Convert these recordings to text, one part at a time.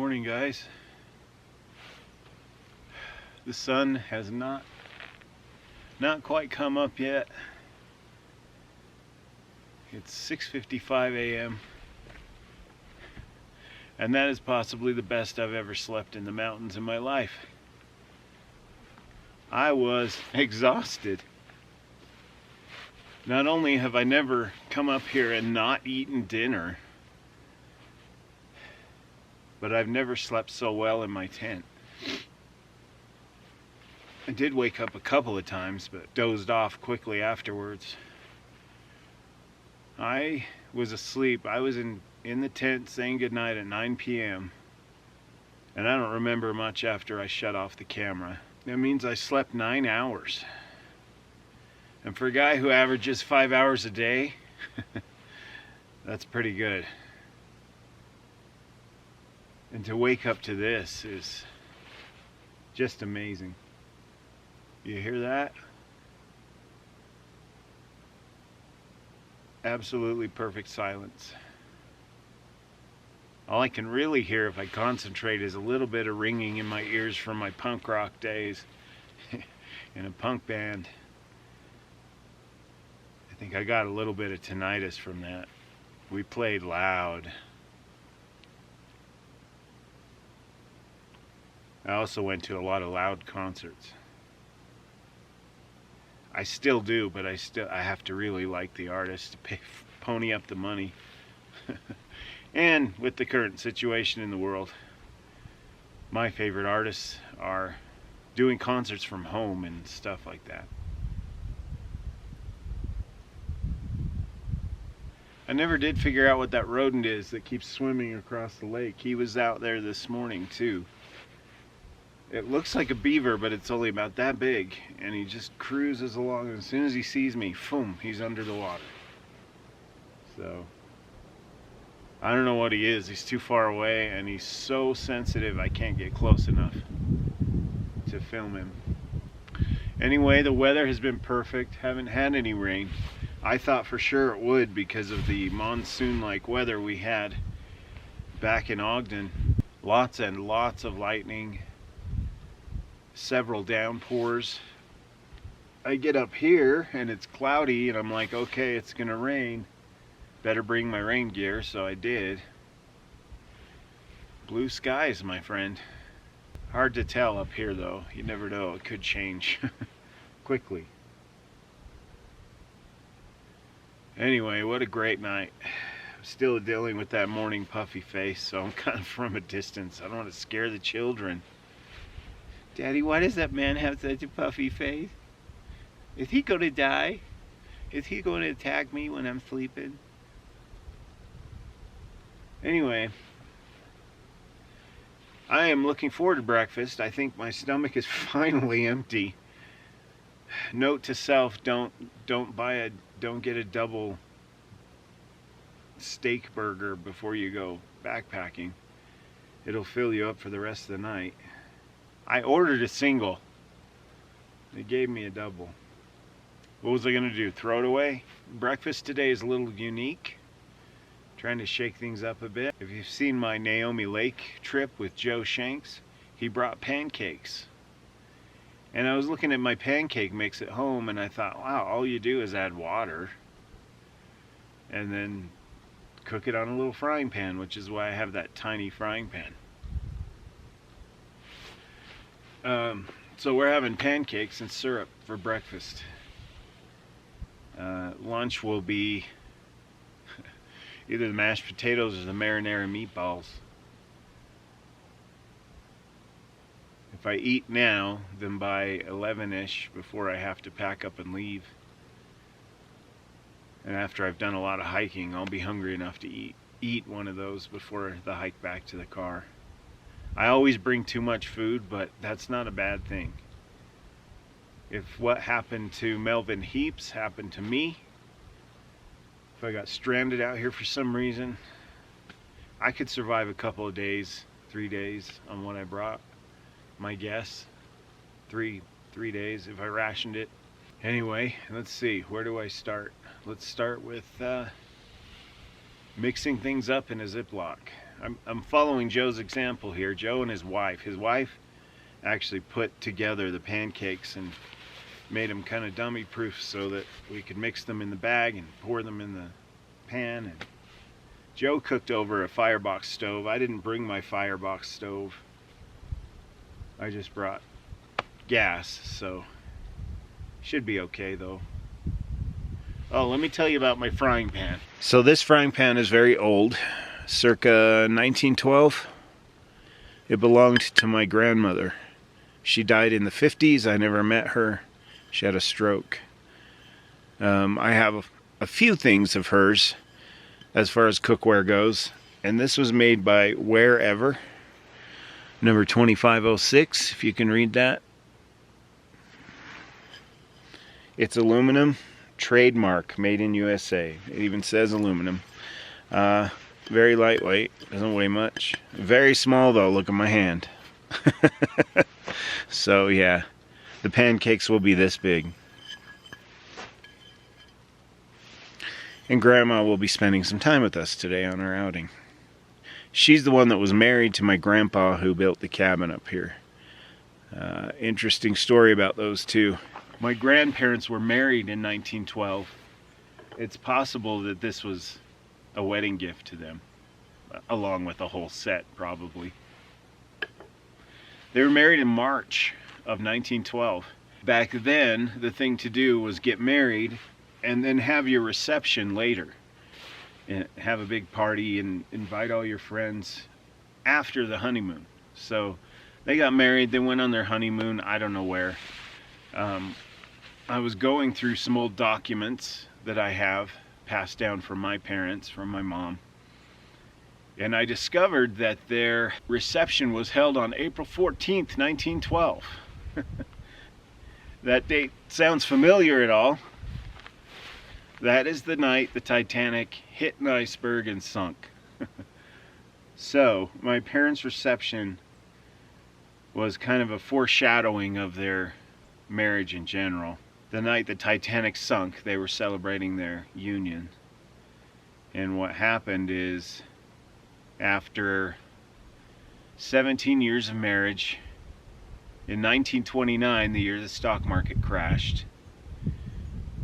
morning, guys. The sun has not quite come up yet. It's 6:55 a.m. and that is possibly the best I've ever slept in the mountains in my life. I was exhausted. Not only have I never come up here and not eaten dinner, but I've never slept so well in my tent. I did wake up a couple of times, but dozed off quickly afterwards. I was asleep. I was in the tent saying goodnight at 9 p.m. and I don't remember much after I shut off the camera. That means I slept 9 hours. And for a guy who averages 5 hours a day, that's pretty good. And to wake up to this is just amazing. You hear that? Absolutely perfect silence. All I can really hear if I concentrate is a little bit of ringing in my ears from my punk rock days in a punk band. I think I got a little bit of tinnitus from that. We played loud. I also went to a lot of loud concerts. I still do, but I have to really like the artist to pony up the money. And with the current situation in the world, my favorite artists are doing concerts from home and stuff like that. I never did figure out what that rodent is that keeps swimming across the lake. He was out there this morning too. It looks like a beaver, but it's only about that big, and he just cruises along, and as soon as he sees me, boom, he's under the water. So I don't know what he is. He's too far away, and he's so sensitive I can't get close enough to film him. Anyway, the weather has been perfect. Haven't had any rain. I thought for sure it would because of the monsoon-like weather we had back in Ogden. Lots and lots of lightning. Several downpours. I get up here and it's cloudy and I'm like, okay, it's gonna rain. Better bring my rain gear, so I did. Blue skies, my friend. Hard to tell up here though. You never know, it could change quickly. Anyway, what a great night. I'm still dealing with that morning puffy face, so I'm kind of from a distance. I don't want to scare the children. Daddy, why does that man have such a puffy face? Is he going to die? Is he going to attack me when I'm sleeping? Anyway, I am looking forward to breakfast. I think my stomach is finally empty. Note to self, don't get a double steak burger before you go backpacking. It'll fill you up for the rest of the night. I ordered a single. They gave me a double. What was I gonna do? Throw it away? Breakfast today is a little unique. Trying to shake things up a bit. If you've seen my Naomi Lake trip with Joe Shanks, he brought pancakes. And I was looking at my pancake mix at home and I thought, wow, all you do is add water and then cook it on a little frying pan, which is why I have that tiny frying pan. So we're having pancakes and syrup for breakfast. Lunch will be either the mashed potatoes or the marinara meatballs. If I eat now, then by 11-ish, before I have to pack up and leave, and after I've done a lot of hiking, I'll be hungry enough to eat one of those before the hike back to the car. I always bring too much food, but that's not a bad thing. If what happened to Melvin Heaps happened to me, if I got stranded out here for some reason, I could survive a couple of days, 3 days on what I brought. My guess, three days if I rationed it. Anyway, let's see, where do I start? Let's start with mixing things up in a Ziploc. I'm following Joe's example here. Joe and his wife actually put together the pancakes and made them kind of dummy proof so that we could mix them in the bag and pour them in the pan. And Joe cooked over a firebox stove. I didn't bring my firebox stove. I just brought gas, so should be okay though. Oh, let me tell you about my frying pan. So this frying pan is very old, circa 1912. It belonged to my grandmother. She died in the 50s. I never met her. She had a stroke. I have a few things of hers as far as cookware goes, and this was made by Wherever, number 2506, if you can read that. It's aluminum, trademark, made in USA. It even says aluminum. Very lightweight, doesn't weigh much. Very small though, look at my hand. So yeah, the pancakes will be this big. And Grandma will be spending some time with us today on our outing. She's the one that was married to my grandpa who built the cabin up here. Interesting story about those two. My grandparents were married in 1912. It's possible that this was a wedding gift to them, along with a whole set probably. They were married in March of 1912. Back then, the thing to do was get married and then have your reception later. And have a big party and invite all your friends after the honeymoon. So they got married, they went on their honeymoon, I don't know where. I was going through some old documents that I have passed down from my parents, from my mom. And I discovered that their reception was held on April 14th, 1912. That date sounds familiar at all? That is the night the Titanic hit an iceberg and sunk. So, my parents' reception was kind of a foreshadowing of their marriage in general. The night the Titanic sunk, they were celebrating their union. And what happened is, after 17 years of marriage, in 1929, the year the stock market crashed,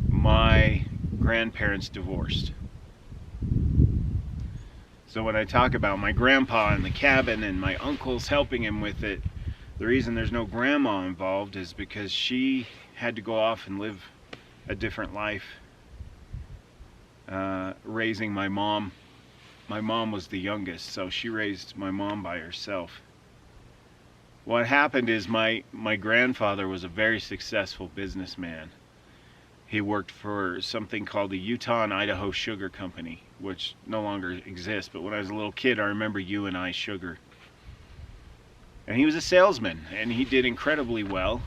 my grandparents divorced. So when I talk about my grandpa in the cabin and my uncles helping him with it, the reason there's no grandma involved is because she had to go off and live a different life, raising my mom. My mom was the youngest, so she raised my mom by herself. What happened is my grandfather was a very successful businessman. He worked for something called the Utah and Idaho Sugar Company, which no longer exists, but when I was a little kid I remember U&I Sugar. And he was a salesman, and he did incredibly well.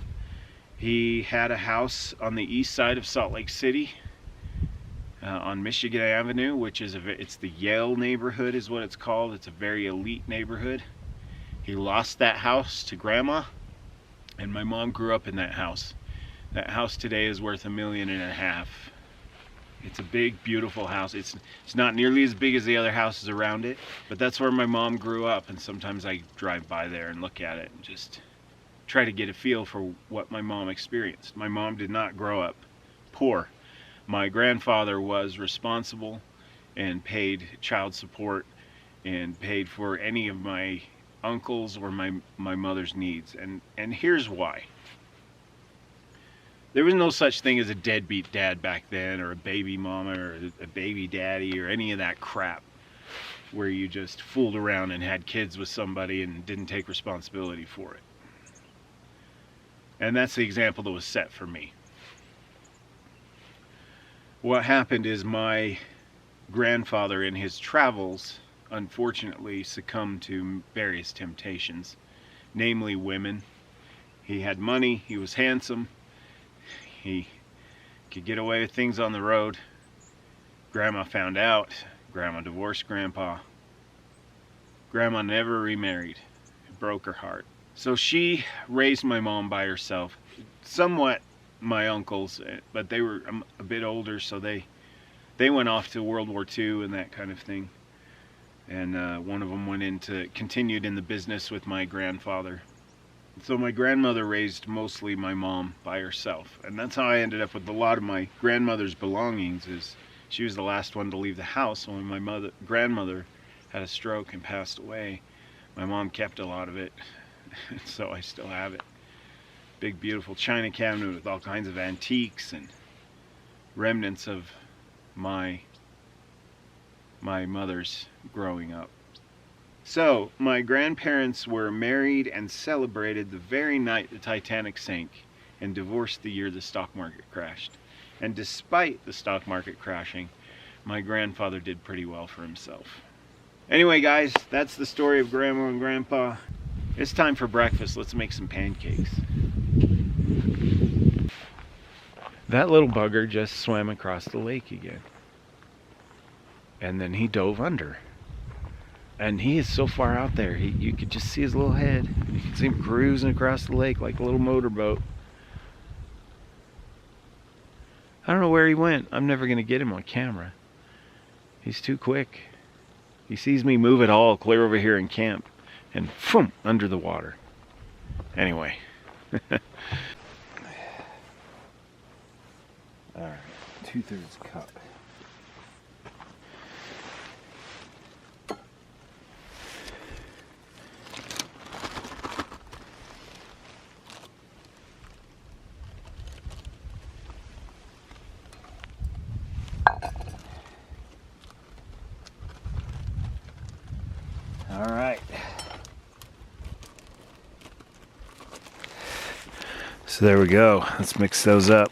He had a house on the east side of Salt Lake City, on Michigan Avenue, which is it's the Yale neighborhood is what it's called. It's a very elite neighborhood. He lost that house to Grandma, and my mom grew up in that house. That house today is worth $1.5 million. It's a big, beautiful house. It's not nearly as big as the other houses around it, but that's where my mom grew up, and sometimes I drive by there and look at it and just try to get a feel for what my mom experienced. My mom did not grow up poor. My grandfather was responsible and paid child support and paid for any of my uncles or my mother's needs. And here's why. There was no such thing as a deadbeat dad back then, or a baby mama, or a baby daddy, or any of that crap where you just fooled around and had kids with somebody and didn't take responsibility for it. And that's the example that was set for me. What happened is my grandfather in his travels unfortunately succumbed to various temptations, namely women. He had money, he was handsome, he could get away with things on the road. Grandma found out. Grandma divorced Grandpa. Grandma never remarried. It broke her heart. So she raised my mom by herself. Somewhat my uncles, but they were a bit older, so they went off to World War II and that kind of thing. and one of them continued in the business with my grandfather. So my grandmother raised mostly my mom by herself, and that's how I ended up with a lot of my grandmother's belongings. Is she was the last one to leave the house when my grandmother had a stroke and passed away. My mom kept a lot of it, so I still have it. Big beautiful china cabinet with all kinds of antiques and remnants of my mother's growing up. So, my grandparents were married and celebrated the very night the Titanic sank, and divorced the year the stock market crashed. And despite the stock market crashing, my grandfather did pretty well for himself. Anyway guys, that's the story of Grandma and Grandpa. It's time for breakfast. Let's make some pancakes. That little bugger just swam across the lake again. And then he dove under. And he is so far out there, you could just see his little head. You can see him cruising across the lake like a little motorboat. I don't know where he went. I'm never going to get him on camera. He's too quick. He sees me move at all clear over here in camp, and boom, under the water. Anyway. Alright, 2/3 cup. All right. So there we go. Let's mix those up.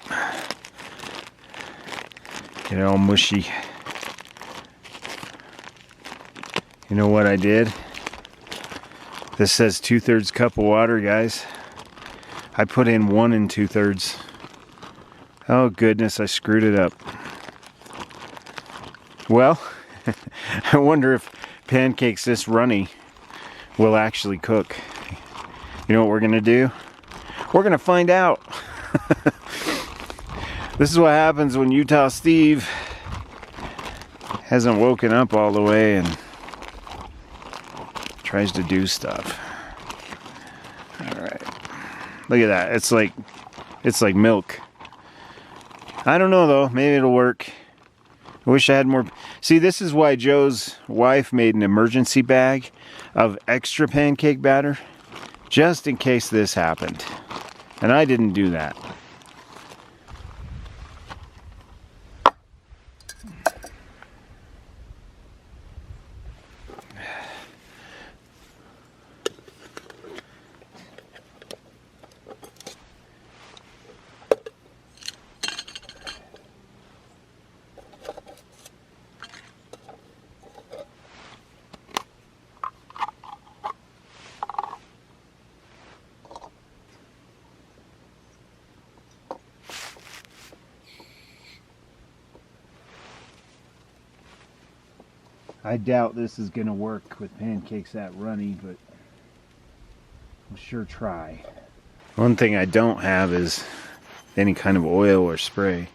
Get it all mushy. You know what I did? This says 2/3 cup of water, guys. I put in 1 2/3. Oh goodness, I screwed it up. Well, I wonder if pancakes this runny will actually cook. You know what we're gonna do? We're gonna find out. This is what happens when Utah Steve hasn't woken up all the way and tries to do stuff. All right, look at that. It's like milk. I don't know though. Maybe it'll work. I wish I had more. See, this is why Joe's wife made an emergency bag of extra pancake batter, just in case this happened. And I didn't do that. I doubt this is going to work with pancakes that runny, but I'll sure try. One thing I don't have is any kind of oil or spray,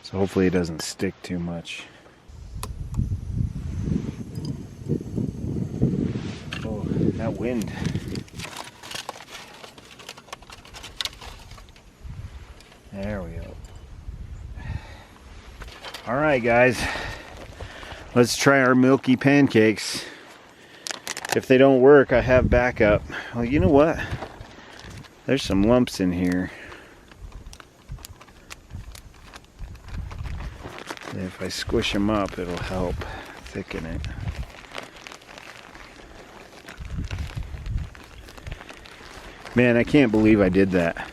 so hopefully it doesn't stick too much. Oh, that wind. There we go. All right, guys. Let's try our milky pancakes. If they don't work, I have backup. Well, you know what? There's some lumps in here. And if I squish them up, it'll help thicken it. Man, I can't believe I did that.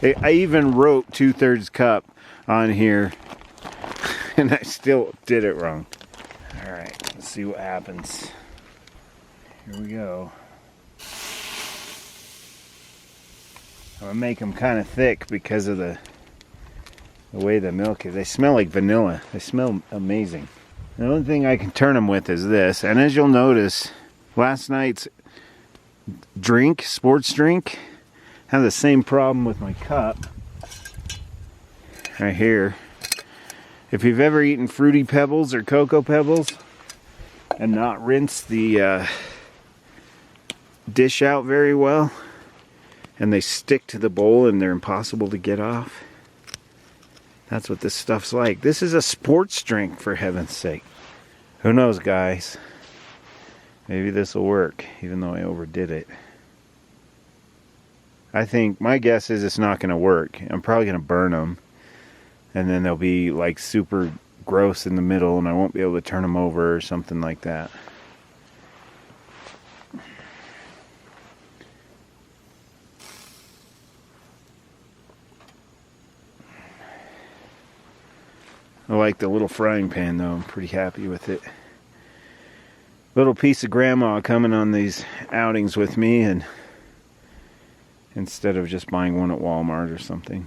I even wrote 2/3 cup on here, and I still did it wrong. Alright, let's see what happens. Here we go. I'm gonna make them kind of thick because of the way the milk is. They smell like vanilla. They smell amazing. The only thing I can turn them with is this. And as you'll notice, last night's drink, sports drink, had the same problem with my cup. Right here. If you've ever eaten Fruity Pebbles or Cocoa Pebbles, and not rinse the dish out very well, and they stick to the bowl and they're impossible to get off. That's what this stuff's like. This is a sports drink, for heaven's sake. Who knows, guys? Maybe this will work, even though I overdid it. I think, my guess is it's not going to work. I'm probably going to burn them, and then they'll be like super gross in the middle, and I won't be able to turn them over or something like that. I like the little frying pan though. I'm pretty happy with it. Little piece of grandma coming on these outings with me, and instead of just buying one at Walmart or something.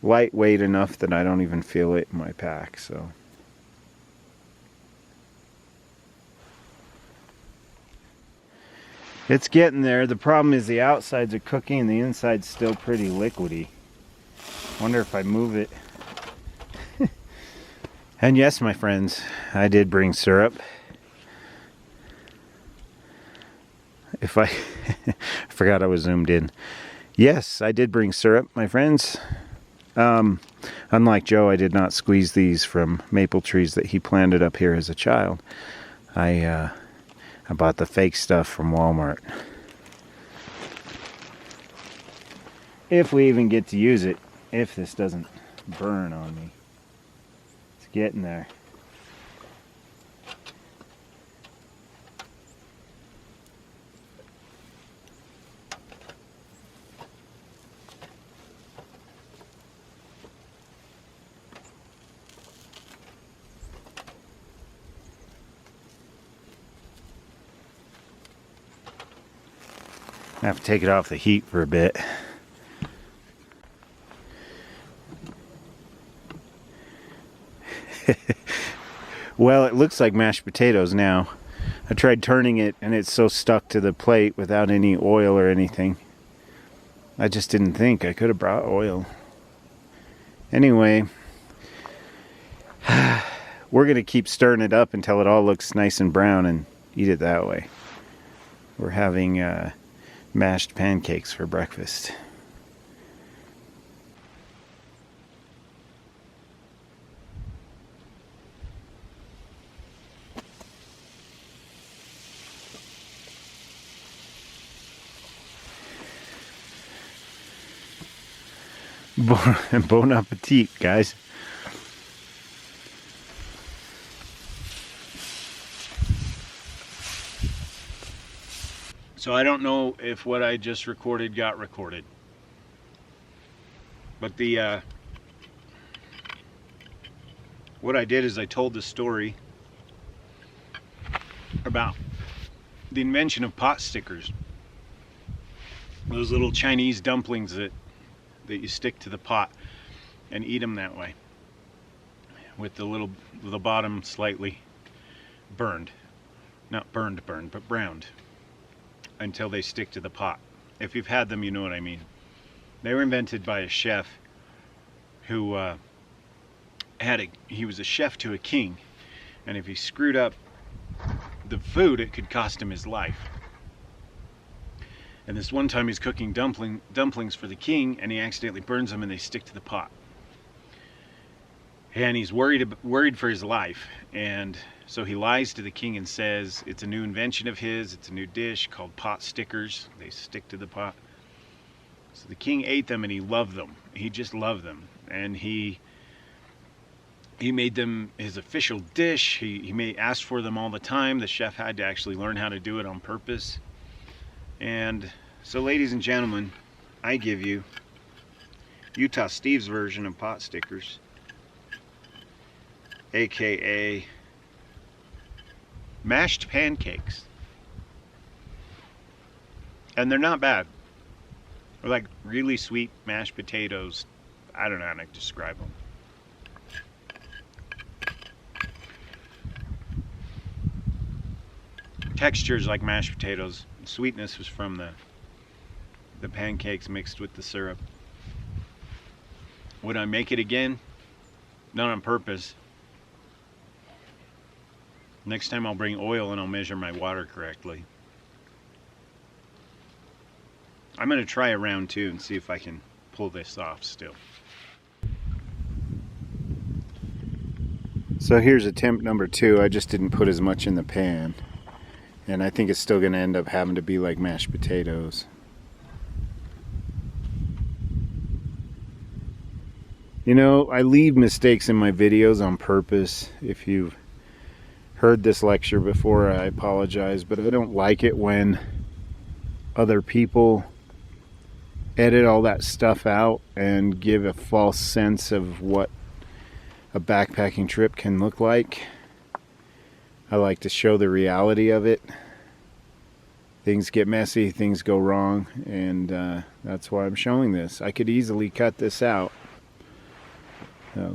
Lightweight enough that I don't even feel it in my pack, so. It's getting there. The problem is the outsides are cooking and the inside's still pretty liquidy. Wonder if I move it. And yes, my friends, I did bring syrup. If I forgot I was zoomed in. Yes, I did bring syrup, my friends. Unlike Joe, I did not squeeze these from maple trees that he planted up here as a child. I bought the fake stuff from Walmart. If we even get to use it, if this doesn't burn on me. It's getting there. I have to take it off the heat for a bit. Well, it looks like mashed potatoes now. I tried turning it and it's so stuck to the plate without any oil or anything. I just didn't think I could have brought oil. Anyway, we're going to keep stirring it up until it all looks nice and brown and eat it that way. We're having mashed pancakes for breakfast. Bon appetit, guys. So I don't know if what I just recorded got recorded, but what I did is I told the story about the invention of pot stickers. Those little Chinese dumplings that you stick to the pot and eat them that way, with the bottom slightly burned, not burned, but browned, until they stick to the pot. If you've had them, you know what I mean. They were invented by a chef who he was a chef to a king, and if he screwed up the food, it could cost him his life. And this one time he's cooking dumplings for the king, and he accidentally burns them and they stick to the pot. And he's worried for his life, and so he lies to the king and says it's a new invention of his, it's a new dish called pot stickers. They stick to the pot. So the king ate them and he loved them. He just loved them. And he made them his official dish. He asked for them all the time. The chef had to actually learn how to do it on purpose. And so, ladies and gentlemen, I give you Utah Steve's version of pot stickers, aka mashed pancakes. And they're not bad. They're like really sweet mashed potatoes. I don't know how to describe them. Textures like mashed potatoes. Sweetness was from the pancakes mixed with the syrup. Would I make it again? Not on purpose. Next time I'll bring oil and I'll measure my water correctly. I'm going to try a round 2 and see if I can pull this off still. So here's attempt number 2. I just didn't put as much in the pan. And I think it's still going to end up having to be like mashed potatoes. You know, I leave mistakes in my videos on purpose. If you've heard this lecture before, I apologize, but I don't like it when other people edit all that stuff out and give a false sense of what a backpacking trip can look like. I like to show the reality of it. Things get messy, things go wrong, and that's why I'm showing this. I could easily cut this out.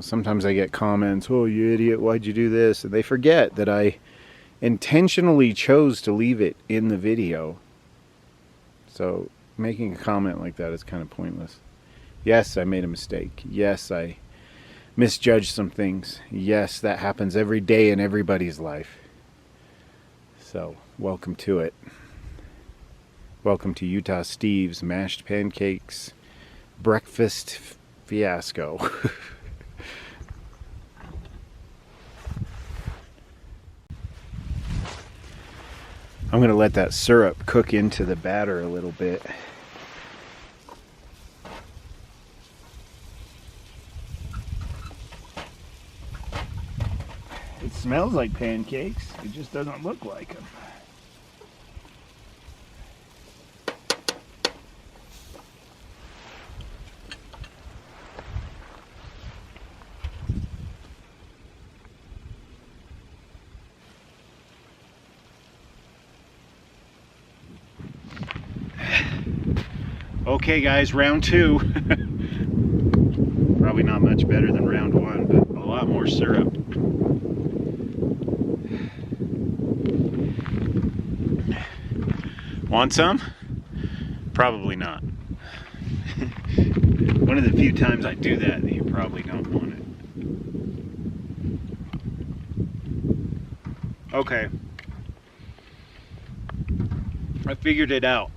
Sometimes I get comments, "Oh, you idiot, why'd you do this?" And they forget that I intentionally chose to leave it in the video. So making a comment like that is kind of pointless. Yes, I made a mistake. Yes, I misjudged some things. Yes, that happens every day in everybody's life. So, welcome to it. Welcome to Utah Steve's mashed pancakes breakfast fiasco. I'm going to let that syrup cook into the batter a little bit. It smells like pancakes, it just doesn't look like them. Okay guys, round 2. Probably not much better than round 1, but a lot more syrup. Want some? Probably not. One of the few times I do that, you probably don't want it. Okay. I figured it out.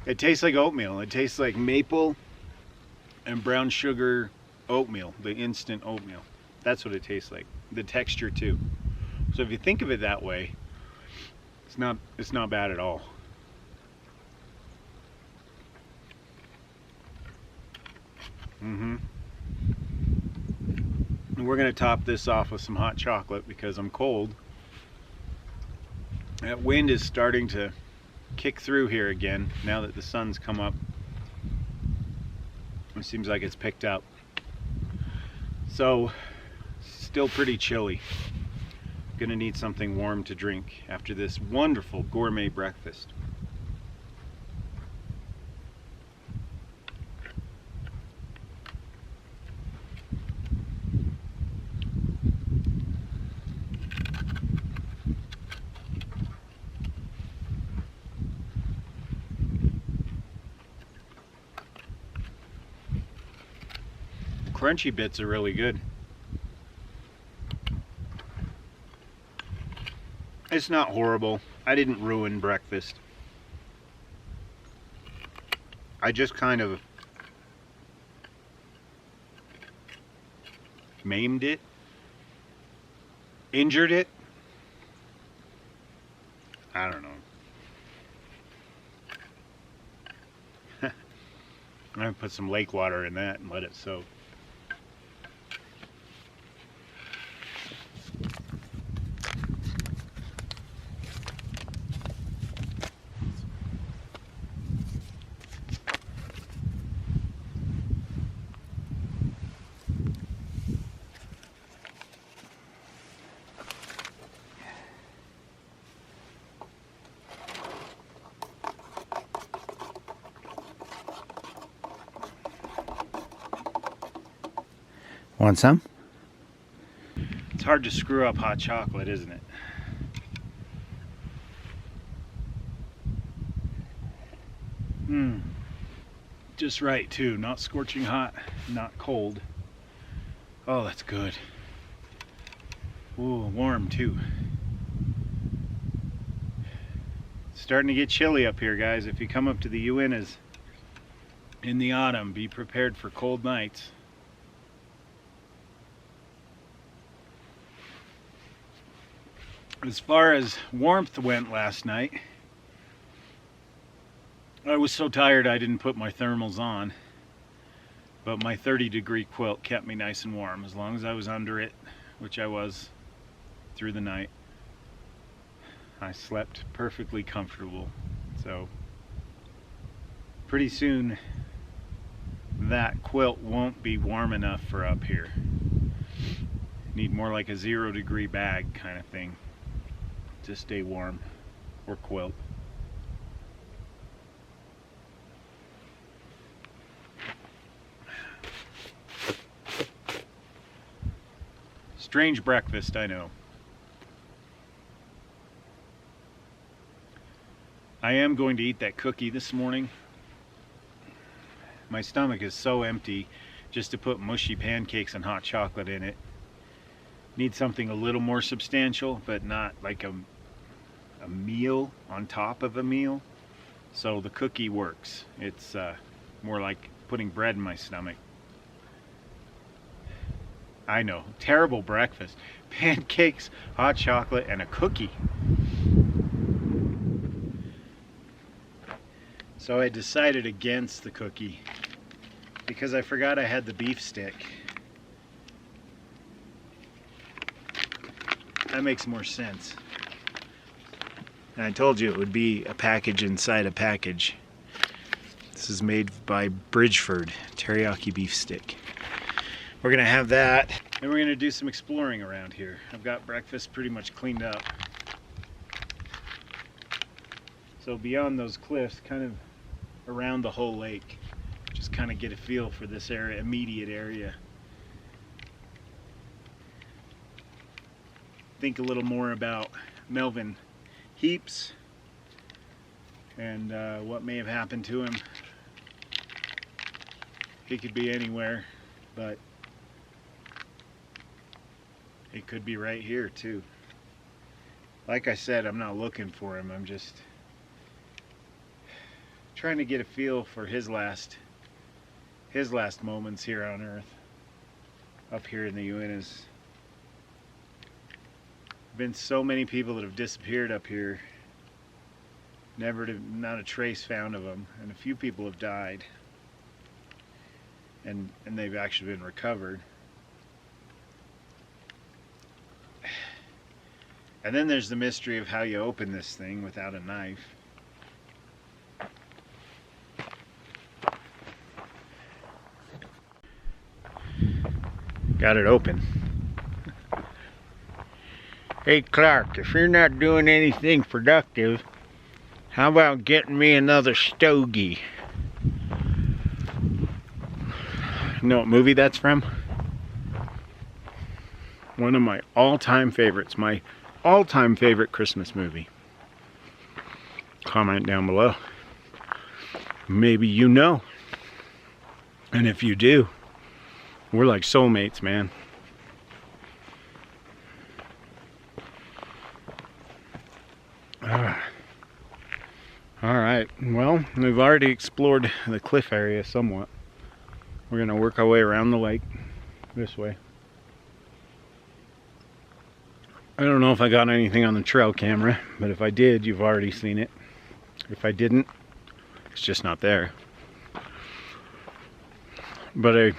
It tastes like oatmeal. It tastes like maple and brown sugar oatmeal, the instant oatmeal. That's what it tastes like. The texture too. So if you think of it that way, it's not bad at all. And we're gonna top this off with some hot chocolate because I'm cold. That wind is starting to kick through here again now that the sun's come up. It seems like it's picked up. So, still pretty chilly. Gonna need something warm to drink after this wonderful gourmet breakfast. Crunchy bits are really good. It's not horrible. I didn't ruin breakfast. I just kind of maimed it, injured it. I don't know. I'm gonna put some lake water in that and let it soak. Want some? It's hard to screw up hot chocolate, isn't it? Just right too, not scorching hot, not cold. Oh, that's good. Ooh, warm too. It's starting to get chilly up here, guys. If you come up to the Uintas in the autumn, be prepared for cold nights. As far as warmth went last night, I was so tired I didn't put my thermals on, but my 30-degree quilt kept me nice and warm as long as I was under it, which I was through the night. I slept perfectly comfortable. So pretty soon that quilt won't be warm enough for up here. Need more like a 0-degree bag kind of thing to stay warm, or quilt. Strange breakfast, I know. I am going to eat that cookie this morning. My stomach is so empty just to put mushy pancakes and hot chocolate in it. Need something a little more substantial, but not like a meal on top of a meal. So the cookie works. It's more like putting bread in my stomach. I know, terrible breakfast. Pancakes, hot chocolate, and a cookie. So I decided against the cookie because I forgot I had the beef stick. That makes more sense. And I told you it would be a package inside a package. This is made by Bridgeford, teriyaki beef stick. We're gonna have that, and we're gonna do some exploring around here. I've got breakfast pretty much cleaned up. So beyond those cliffs, kind of around the whole lake, just kind of get a feel for this area, immediate area. Think a little more about Melvin Heaps and what may have happened to him. He could be anywhere, but it could be right here too. Like I said, I'm not looking for him. I'm just trying to get a feel for his last moments here on Earth, up here in the Uintas. Been so many people that have disappeared up here, not a trace found of them, and a few people have died, and they've actually been recovered. And then there's the mystery of how you open this thing without a knife. Got it open. Hey Clark, if you're not doing anything productive, how about getting me another stogie? You know what movie that's from? One of my all-time favorites, my all-time favorite Christmas movie. Comment down below. Maybe you know. And if you do, we're like soulmates, man. Alright, well, we've already explored the cliff area somewhat. We're going to work our way around the lake this way. I don't know if I got anything on the trail camera, but if I did, you've already seen it. If I didn't, it's just not there. But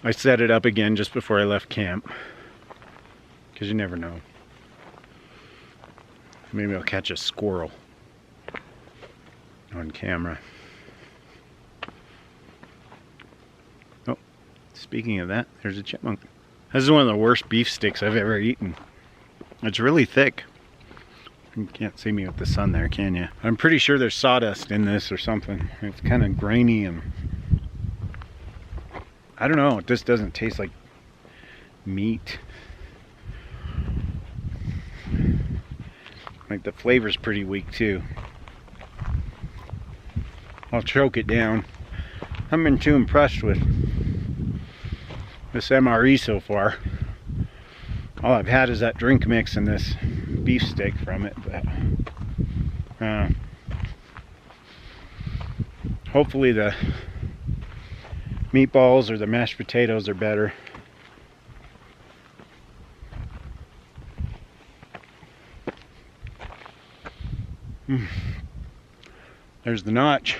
I set it up again just before I left camp, because you never know. Maybe I'll catch a squirrel on camera. Oh, speaking of that, there's a chipmunk. This is one of the worst beef sticks I've ever eaten. It's really thick. You can't see me with the sun there, can you? I'm pretty sure there's sawdust in this or something. It's kind of grainy and I don't know, it just doesn't taste like meat. Like the flavor's pretty weak too. I'll choke it down. I haven't been too impressed with this MRE so far. All I've had is that drink mix and this beef steak from it, but hopefully the meatballs or the mashed potatoes are better. There's the notch.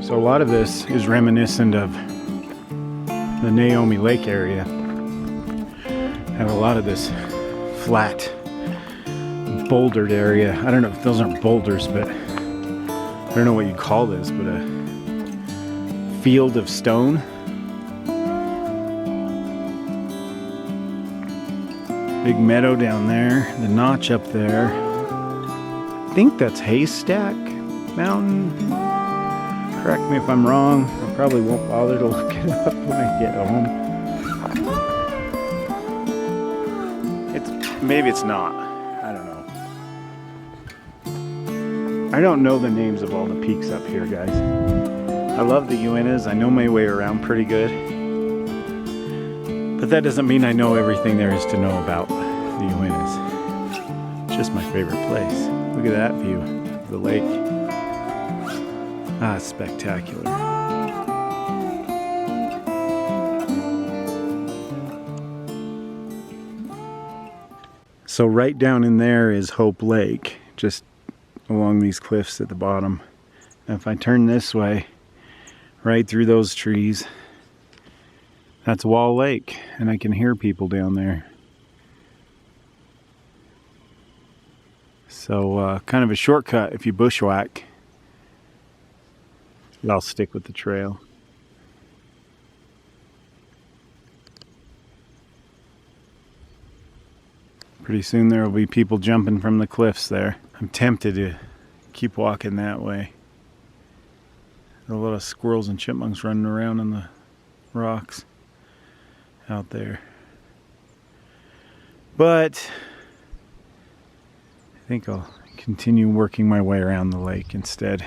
So a lot of this is reminiscent of the Naomi Lake area. Have a lot of this flat, bouldered area. I don't know if those aren't boulders, but I don't know what you call this, but a field of stone. Big meadow down there, the notch up there. I think that's Haystack Mountain. Correct me if I'm wrong. I probably won't bother to look it up when I get home. Maybe it's not. I don't know. I don't know the names of all the peaks up here, guys. I love the Uintas. I know my way around pretty good. But that doesn't mean I know everything there is to know about the Uintas. It's just my favorite place. Look at that view of the lake. Ah, it's spectacular. So right down in there is Hope Lake, just along these cliffs at the bottom. Now if I turn this way, right through those trees, that's Wall Lake, and I can hear people down there. So kind of a shortcut if you bushwhack. I'll stick with the trail. Pretty soon there will be people jumping from the cliffs there. I'm tempted to keep walking that way. There's a lot of squirrels and chipmunks running around on the rocks out there. But I think I'll continue working my way around the lake instead.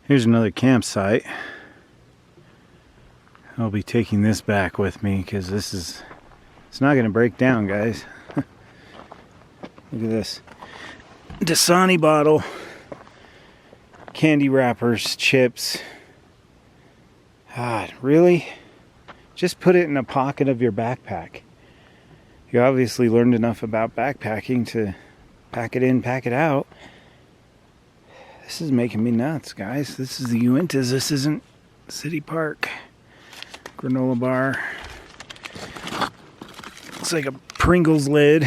Here's another campsite. I'll be taking this back with me because it's not going to break down, guys. Look at this. Dasani bottle, candy wrappers, chips. God, really? Just put it in a pocket of your backpack. You obviously learned enough about backpacking to pack it in, pack it out. This is making me nuts, guys. This is the Uintas. This isn't City Park. Granola bar. Looks like a Pringles lid.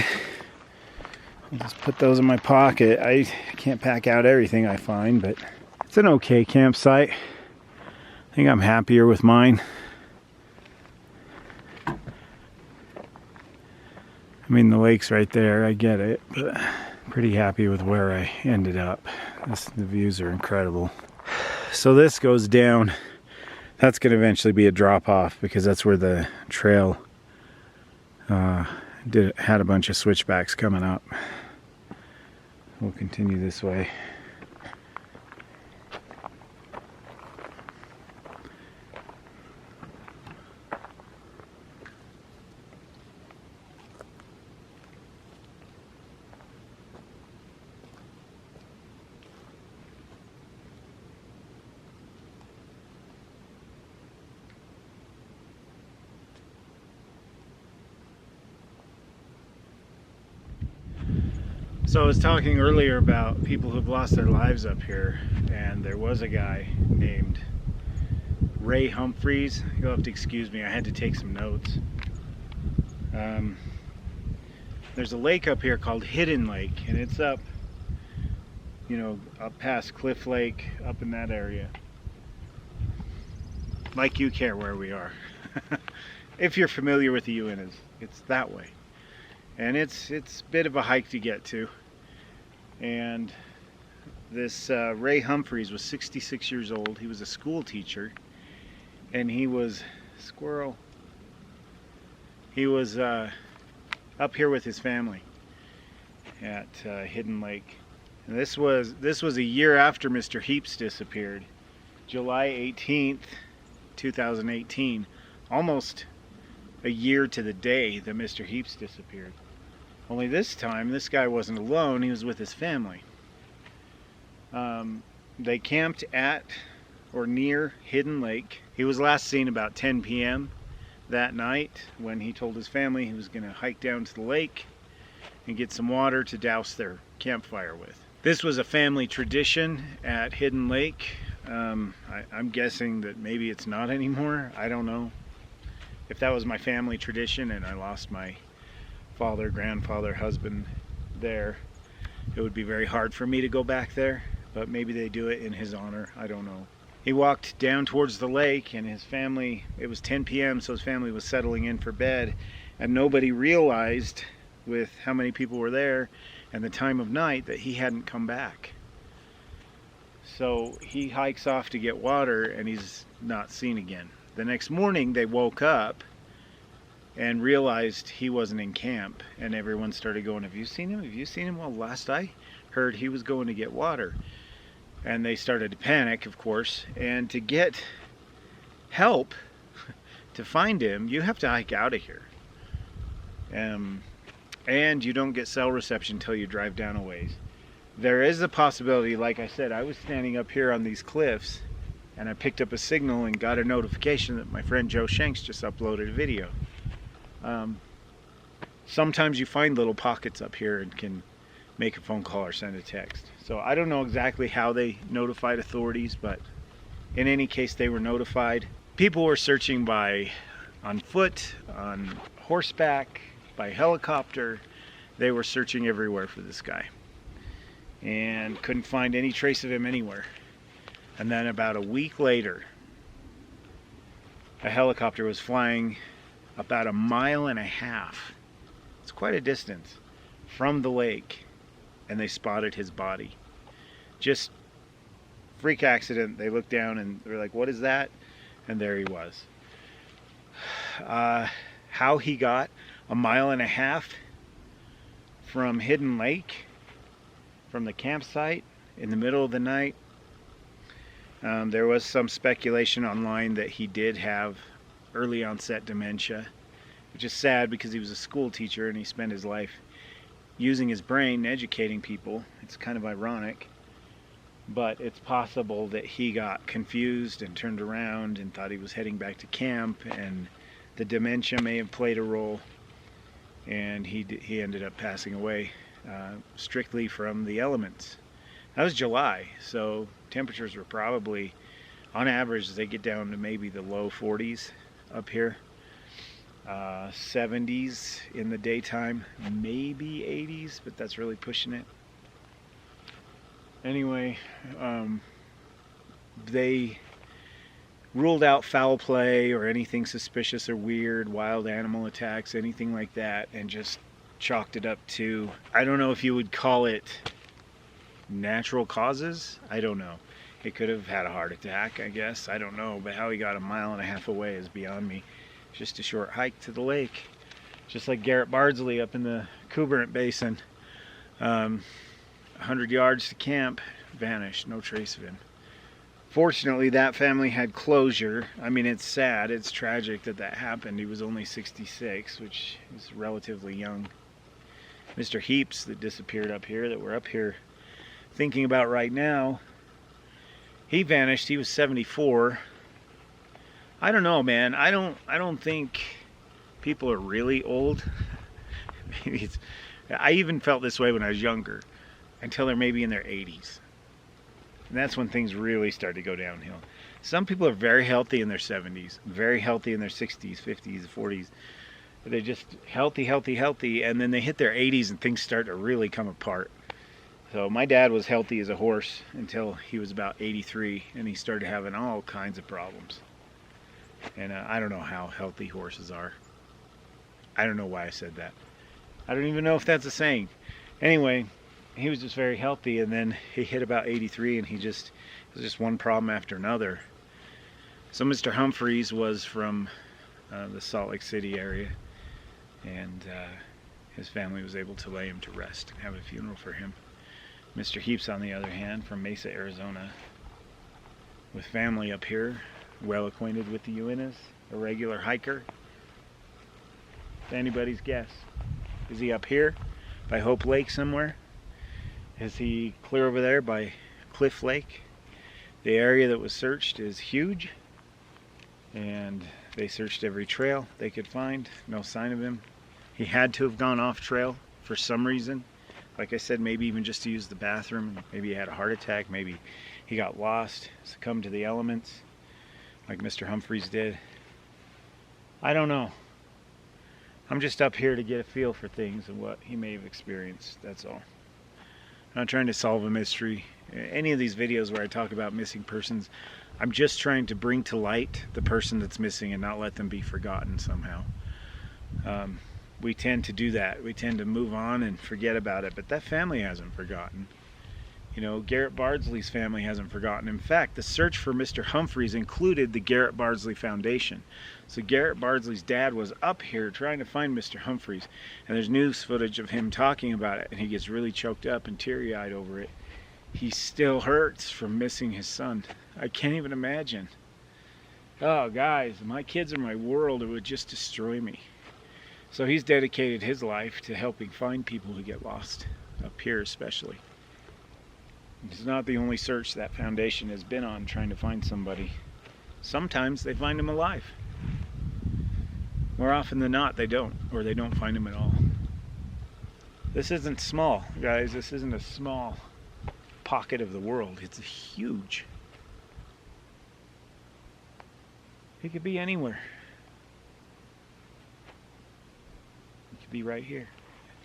I'll just put those in my pocket. I can't pack out everything I find, but it's an okay campsite. think I'm happier with mine. I mean, the lake's right there, I get it, but pretty happy with where I ended up. The views are incredible. So this goes down. That's going to eventually be a drop off because that's where the trail had a bunch of switchbacks coming up. We'll continue this way. So I was talking earlier about people who've lost their lives up here, and there was a guy named Ray Humphreys. You'll have to excuse me, I had to take some notes. There's a lake up here called Hidden Lake, and it's up, you know, up past Cliff Lake, up in that area. Like you care where we are. If you're familiar with the Uintas, it's that way. And it's a bit of a hike to get to. And this Ray Humphreys was 66 years old. He was a school teacher, and he was He was up here with his family at Hidden Lake. And this was a year after Mr. Heaps disappeared, July 18th, 2018. Almost a year to the day that Mr. Heaps disappeared. Only this time, this guy wasn't alone, he was with his family. They camped at or near Hidden Lake. He was last seen about 10 p.m. that night when he told his family he was going to hike down to the lake and get some water to douse their campfire with. This was a family tradition at Hidden Lake. I'm guessing that maybe it's not anymore. I don't know. If that was my family tradition and I lost my father, grandfather, husband there, it would be very hard for me to go back there, but maybe they do it in his honor. I don't know. He walked down towards the lake, and his family, it was 10 p.m., so his family was settling in for bed, and nobody realized, with how many people were there and the time of night, that he hadn't come back. So he hikes off to get water, and he's not seen again. The next morning they woke up and realized he wasn't in camp, and everyone started going, have you seen him? Have you seen him? Well, last I heard he was going to get water. And they started to panic, of course, and to get help to find him, you have to hike out of here. And you don't get cell reception until you drive down a ways. There is a possibility, like I said, I was standing up here on these cliffs and I picked up a signal and got a notification that my friend Joe Shanks just uploaded a video. Sometimes you find little pockets up here and can make a phone call or send a text. So I don't know exactly how they notified authorities, but in any case they were notified. People were searching on foot, on horseback, by helicopter. They were searching everywhere for this guy and couldn't find any trace of him anywhere. And then about a week later, a helicopter was flying about 1.5 miles. It's quite a distance from the lake, and they spotted his body. Just freak accident. They looked down and they were like, what is that? And there he was. How he got 1.5 miles from Hidden Lake, from the campsite in the middle of the night. There was some speculation online that he did have early onset dementia, which is sad because he was a school teacher and he spent his life using his brain, educating people. It's kind of ironic, but it's possible that he got confused and turned around and thought he was heading back to camp, and the dementia may have played a role, and he ended up passing away strictly from the elements. That was July, so temperatures were probably, on average, they get down to maybe the low 40s up here. 70s in the daytime, maybe 80s, but that's really pushing it. Anyway, they ruled out foul play or anything suspicious or weird, wild animal attacks, anything like that, and just chalked it up to, I don't know if you would call it natural causes. I don't know. He could have had a heart attack, I guess. I don't know. But how he got a mile and a half away is beyond me. Just a short hike to the lake. Just like Garrett Bardsley up in the Kuberant Basin. 100 yards to camp, vanished. No trace of him. Fortunately, that family had closure. I mean, it's sad. It's tragic that that happened. He was only 66, which is relatively young. Mr. Heaps that disappeared up here, that we're up here thinking about right now, he vanished. He was 74. I don't know, man. I don't think people are really old. Maybe it's, I even felt this way when I was younger, until they're maybe in their 80s. And that's when things really start to go downhill. Some people are very healthy in their 70s, very healthy in their 60s, 50s, 40s. They're just healthy, and then they hit their 80s and things start to really come apart. So my dad was healthy as a horse until he was about 83, and he started having all kinds of problems. And I don't know how healthy horses are. I don't know why I said that. I don't even know if that's a saying. Anyway, he was just very healthy, and then he hit about 83, and it was just one problem after another. So Mr. Humphreys was from the Salt Lake City area, and his family was able to lay him to rest and have a funeral for him. Mr. Heaps, on the other hand, from Mesa, Arizona, with family up here, well acquainted with the Uintas, a regular hiker. It's anybody's guess. Is he up here by Hope Lake somewhere? Is he clear over there by Cliff Lake? The area that was searched is huge, and they searched every trail they could find. No sign of him. He had to have gone off trail for some reason. Like I said, maybe even just to use the bathroom. Maybe he had a heart attack. Maybe he got lost, succumbed to the elements, like Mr. Humphreys did. I don't know. I'm just up here to get a feel for things and what he may have experienced. That's all. I'm not trying to solve a mystery. Any of these videos where I talk about missing persons, I'm just trying to bring to light the person that's missing and not let them be forgotten somehow. We tend to do that. We tend to move on and forget about it, but that family hasn't forgotten. You know, Garrett Bardsley's family hasn't forgotten. In fact, the search for Mr. Humphreys included the Garrett Bardsley Foundation. So Garrett Bardsley's dad was up here trying to find Mr. Humphreys, and there's news footage of him talking about it, and he gets really choked up and teary-eyed over it. He still hurts from missing his son. I can't even imagine. Oh, guys, my kids are my world. It would just destroy me. So he's dedicated his life to helping find people who get lost, up here especially. It's not the only search that foundation has been on, trying to find somebody. Sometimes they find them alive. More often than not, they don't, or they don't find them at all. This isn't small, guys. This isn't a small pocket of the world. It's huge. It could be anywhere. It could be right here.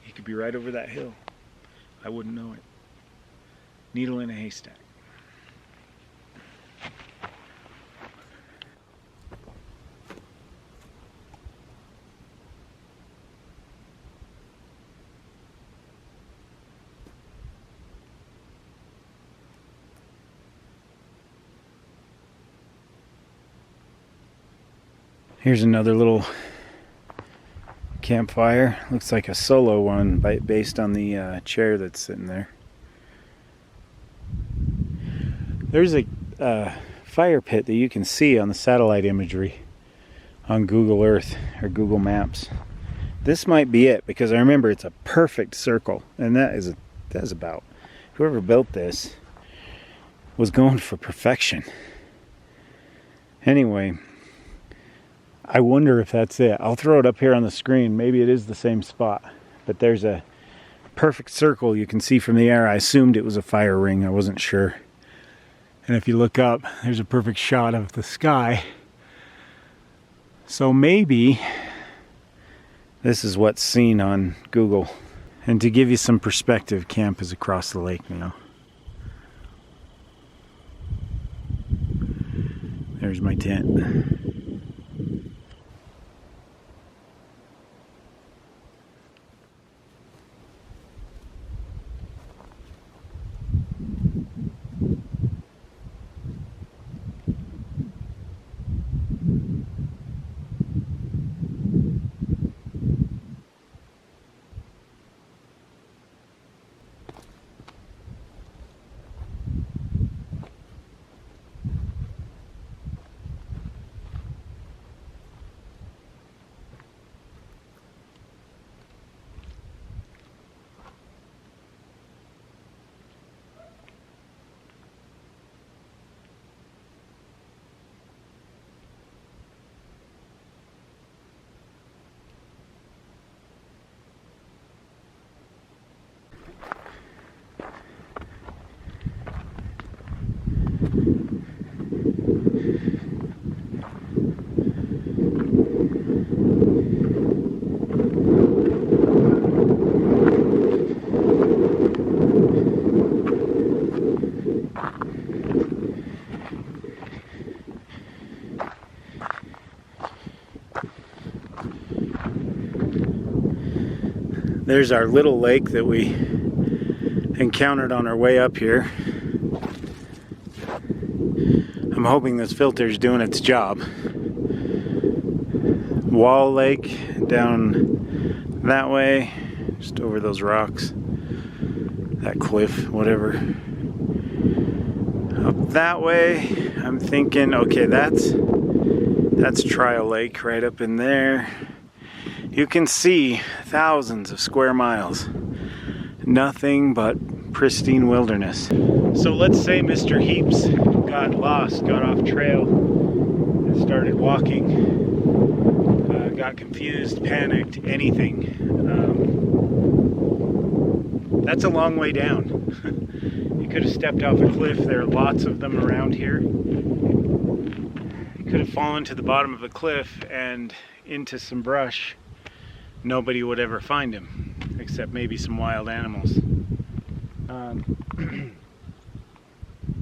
It could be right over that hill. I wouldn't know it. Needle in a haystack. Here's another little campfire. Looks like a solo one based on the chair that's sitting there. There's a fire pit that you can see on the satellite imagery on Google Earth or Google Maps. This might be it, because I remember it's a perfect circle, and that is about, whoever built this was going for perfection. Anyway, I wonder if that's it. I'll throw it up here on the screen. Maybe it is the same spot, but there's a perfect circle you can see from the air. I assumed it was a fire ring. I wasn't sure. And if you look up, there's a perfect shot of the sky. So maybe this is what's seen on Google. And to give you some perspective, camp is across the lake now. There there's my tent. There's our little lake that we encountered on our way up here. I'm hoping this filter's doing its job. Wall Lake down that way, just over those rocks, that cliff, whatever. Up that way, I'm thinking, okay, that's Trial Lake right up in there. You can see thousands of square miles. Nothing but pristine wilderness. So let's say Mr. Heaps got lost, got off trail, and started walking. Got confused, panicked, anything. That's a long way down. He could have stepped off a cliff. There are lots of them around here. He could have fallen to the bottom of a cliff and into some brush. Nobody would ever find him, except maybe some wild animals.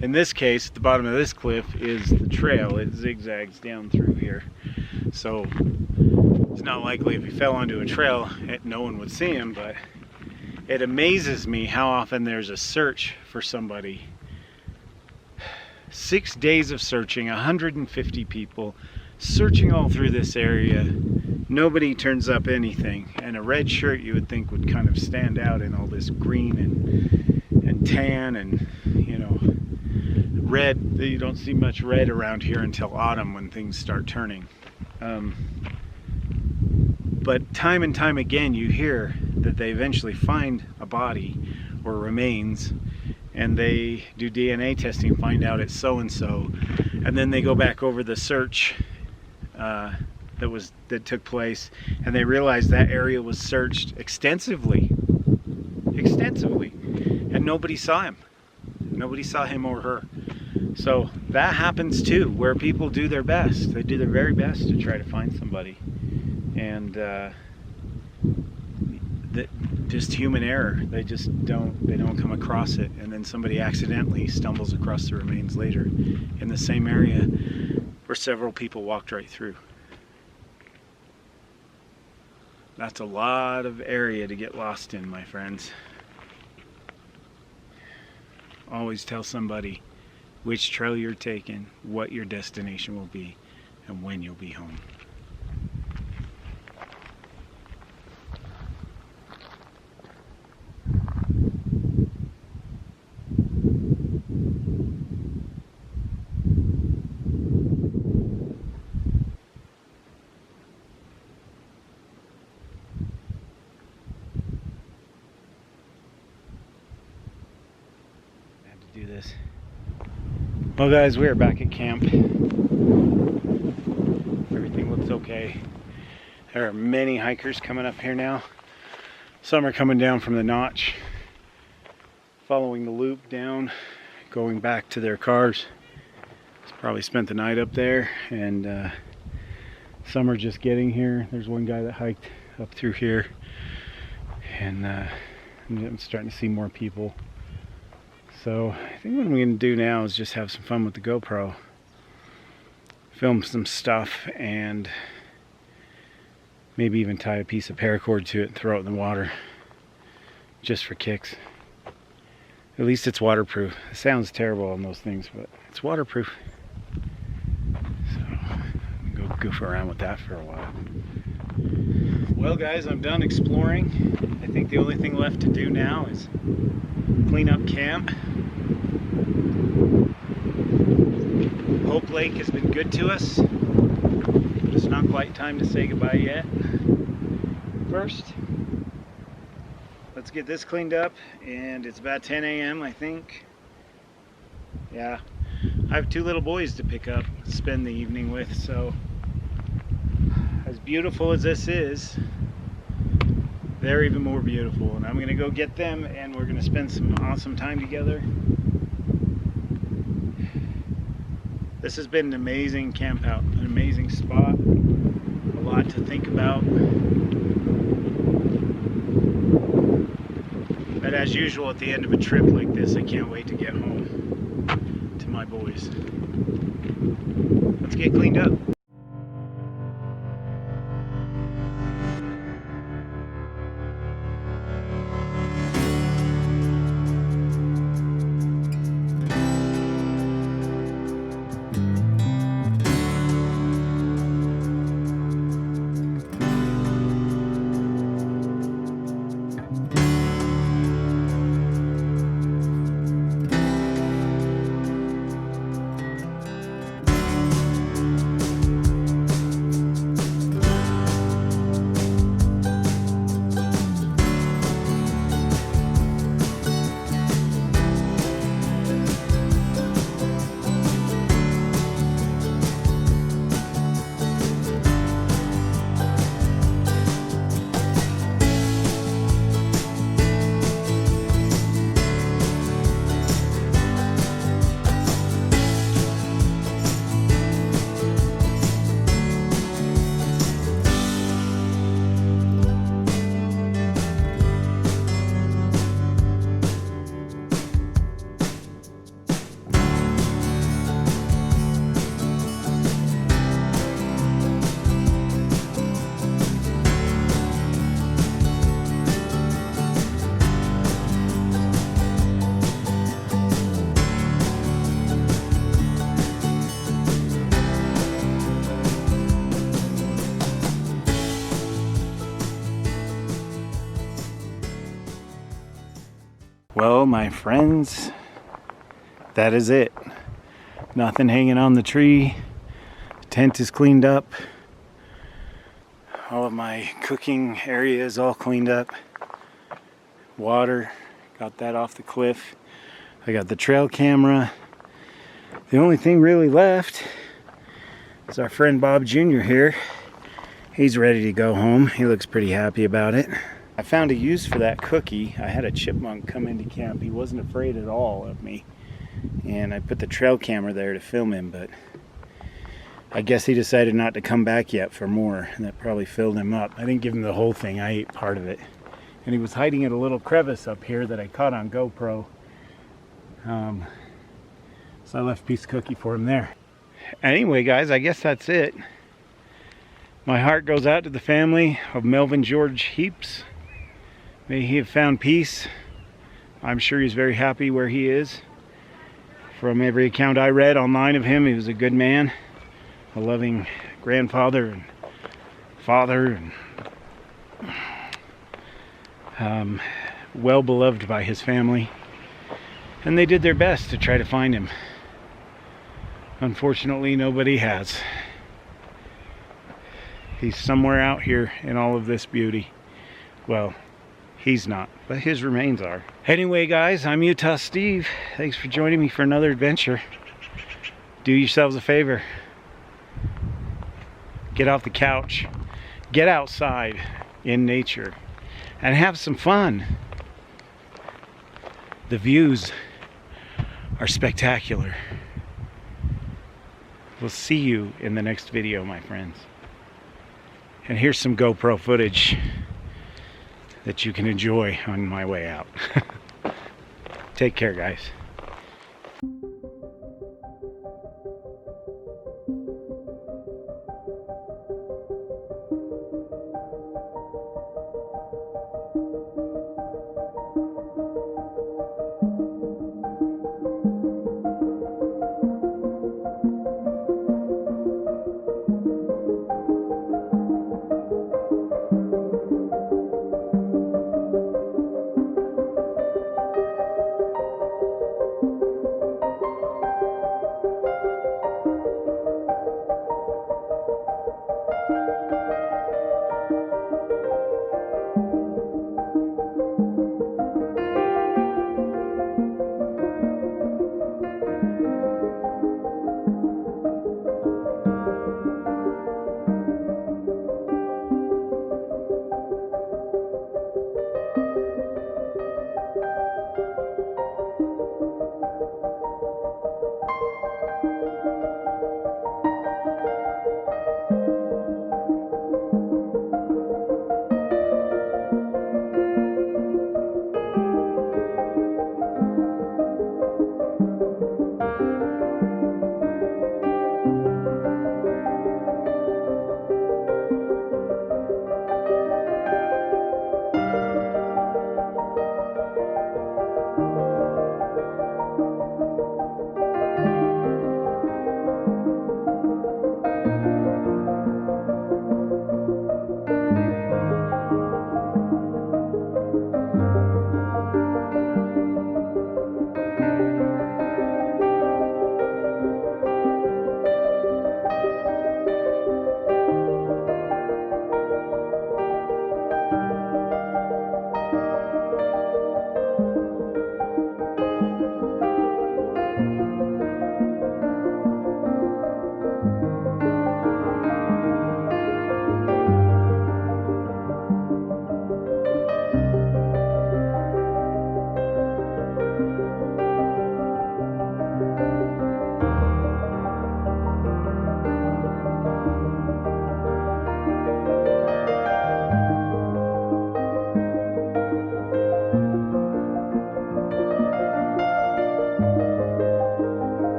In this case, at the bottom of this cliff is the trail. It zigzags down through here. So it's not likely if he fell onto a trail, no one would see him, but it amazes me how often there's a search for somebody. 6 days of searching, 150 people, searching all through this area. Nobody turns up anything, and a red shirt you would think would kind of stand out in all this green and tan and, you know, red. You don't see much red around here until autumn when things start turning. But time and time again you hear that they eventually find a body or remains, and they do DNA testing, find out it's so-and-so, and then they go back over the search that took place, and they realized that area was searched extensively, and nobody saw him. Nobody saw him or her. So that happens too, where people do their best. They do their very best to try to find somebody, and just human error. They don't come across it, and then somebody accidentally stumbles across the remains later in the same area where several people walked right through. That's a lot of area to get lost in, my friends. Always tell somebody which trail you're taking, what your destination will be, and when you'll be home. Do this. Well guys, we are back at camp. Everything looks okay. There are many hikers coming up here now. Some are coming down from the notch, following the loop down, going back to their cars. Probably spent the night up there, and some are just getting here. There's one guy that hiked up through here, and I'm starting to see more people. So I think what I'm going to do now is just have some fun with the GoPro. film some stuff, and maybe even tie a piece of paracord to it and throw it in the water just for kicks. At least it's waterproof. It sounds terrible on those things, but it's waterproof. So I'm gonna go goof around with that for a while. Well guys, I'm done exploring. I think the only thing left to do now is clean up camp. Hope Lake has been good to us, but it's not quite time to say goodbye yet. First, let's get this cleaned up, and it's about 10 a.m. I think. Yeah, I have 2 little boys to pick up, spend the evening with, so as beautiful as this is, they're even more beautiful, and I'm gonna go get them and we're gonna spend some awesome time together. This has been an amazing camp out, an amazing spot, a lot to think about. But as usual at the end of a trip like this, I can't wait to get home to my boys. Let's get cleaned up. Well, my friends, that is it. Nothing hanging on the tree. The tent is cleaned up. All of my cooking area is all cleaned up. Water, got that off the cliff. I got the trail camera. The only thing really left is our friend Bob Jr. here. He's ready to go home. He looks pretty happy about it. I found a use for that cookie. I had a chipmunk come into camp. He wasn't afraid at all of me. And I put the trail camera there to film him, but I guess he decided not to come back yet for more, and that probably filled him up. I didn't give him the whole thing. I ate part of it. And he was hiding in a little crevice up here that I caught on GoPro. So I left a piece of cookie for him there. Anyway, guys, I guess that's it. My heart goes out to the family of Melvin George Heaps. May he have found peace. I'm sure he's very happy where he is. From every account I read online of him, he was a good man, a loving grandfather and father, and well beloved by his family. And they did their best to try to find him. Unfortunately, nobody has. He's somewhere out here in all of this beauty. Well, he's not, but his remains are. Anyway, guys, I'm Utah Steve. Thanks for joining me for another adventure. Do yourselves a favor. Get off the couch. Get outside in nature and have some fun. The views are spectacular. We'll see you in the next video, my friends. And here's some GoPro footage that you can enjoy on my way out. Take care, guys.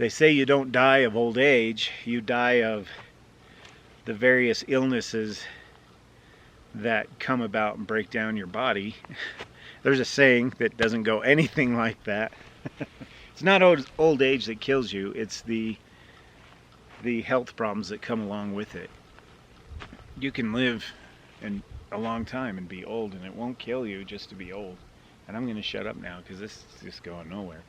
They say you don't die of old age, you die of the various illnesses that come about and break down your body. There's a saying that doesn't go anything like that. It's not old age that kills you, it's the health problems that come along with it. You can live a long time and be old, and it won't kill you just to be old. And I'm going to shut up now because this is just going nowhere.